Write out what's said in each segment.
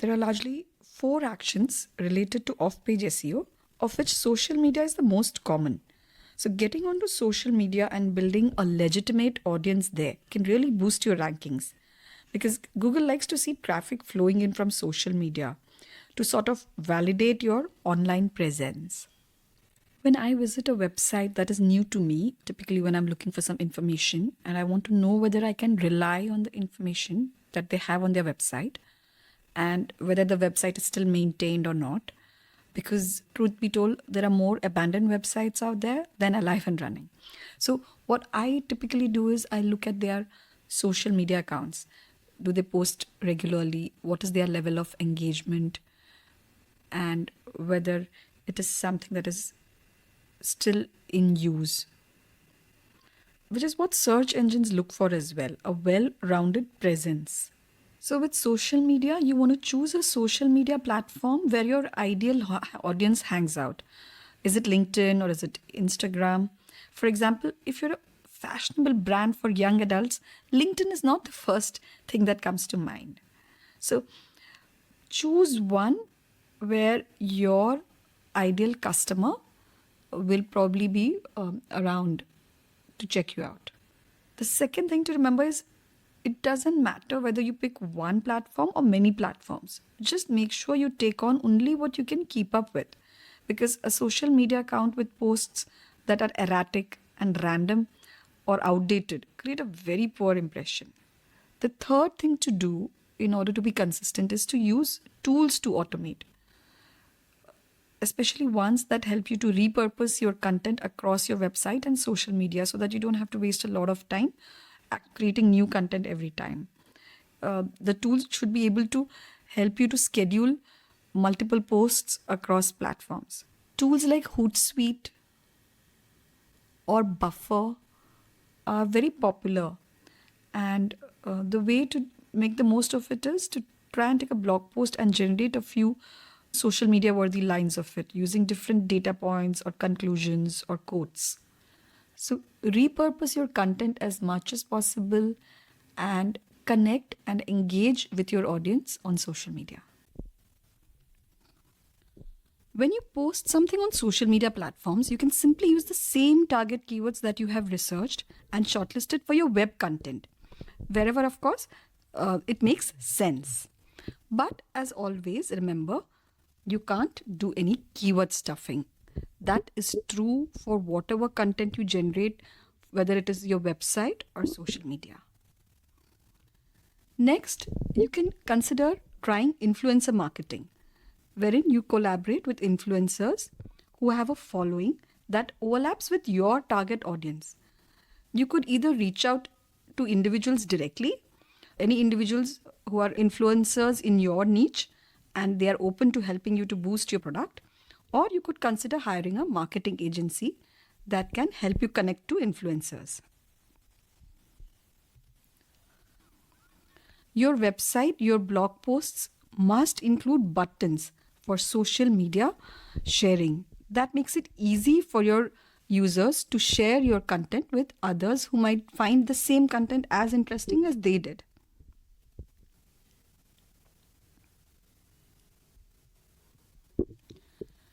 There are largely 4 actions related to off-page SEO, of which social media is the most common. So getting onto social media and building a legitimate audience there can really boost your rankings, because Google likes to see traffic flowing in from social media to sort of validate your online presence. When I visit a website that is new to me, typically when I'm looking for some information and I want to know whether I can rely on the information that they have on their website and whether the website is still maintained or not, because truth be told, there are more abandoned websites out there than alive and running. So what I typically do is I look at their social media accounts. Do they post regularly? What is their level of engagement? And whether it is something that is still in use, which is what search engines look for as well, a well-rounded presence. So with social media, you want to choose a social media platform where your ideal audience hangs out. Is it LinkedIn or is it Instagram? For example, if you're a fashionable brand for young adults, LinkedIn is not the first thing that comes to mind. So choose one where your ideal customer will probably be around to check you out. The second thing to remember is it doesn't matter whether you pick one platform or many platforms. Just make sure you take on only what you can keep up with, because a social media account with posts that are erratic and random or outdated create a very poor impression. The third thing to do in order to be consistent is to use tools to automate, especially ones that help you to repurpose your content across your website and social media so that you don't have to waste a lot of time creating new content every time. The tools should be able to help you to schedule multiple posts across platforms. Tools like Hootsuite or Buffer are very popular, and the way to make the most of it is to try and take a blog post and generate a few social media worthy lines of it using different data points or conclusions or quotes. So repurpose your content as much as possible and connect and engage with your audience on social media. When you post something on social media platforms, you can simply use the same target keywords that you have researched and shortlisted for your web content, wherever, of course, it makes sense. But as always, remember, you can't do any keyword stuffing. That is true for whatever content you generate, whether it is your website or social media. Next, you can consider trying influencer marketing, wherein you collaborate with influencers who have a following that overlaps with your target audience. You could either reach out to individuals directly, any individuals who are influencers in your niche, and they are open to helping you to boost your product, or you could consider hiring a marketing agency that can help you connect to influencers. Your website, your blog posts must include buttons for social media sharing. That makes it easy for your users to share your content with others who might find the same content as interesting as they did.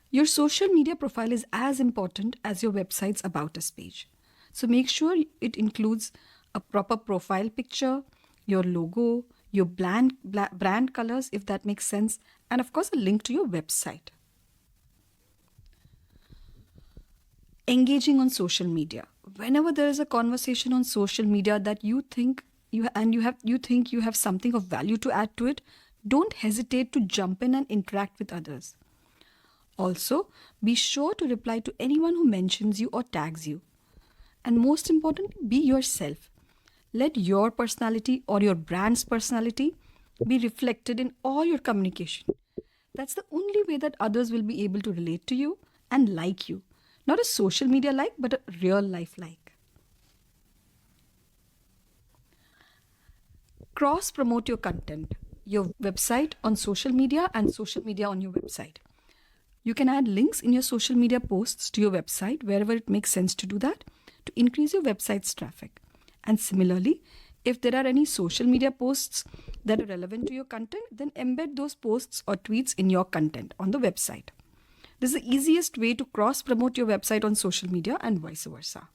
Your social media profile is as important as your website's About Us page. So make sure it includes a proper profile picture, your logo, your brand colors, if that makes sense, and of course a link to your website. Engaging on social media. Whenever there is a conversation on social media that you think you have something of value to add to it, don't hesitate to jump in and interact with others. Also, be sure to reply to anyone who mentions you or tags you. And most importantly, be yourself. Let your personality or your brand's personality be reflected in all your communication. That's the only way that others will be able to relate to you and like you. Not a social media like, but a real life like. Cross-promote your content, your website on social media and social media on your website. You can add links in your social media posts to your website wherever it makes sense to do that to increase your website's traffic. And similarly, If there are any social media posts that are relevant to your content, then embed those posts or tweets in your content on the website. This is the easiest way to cross promote your website on social media and vice versa.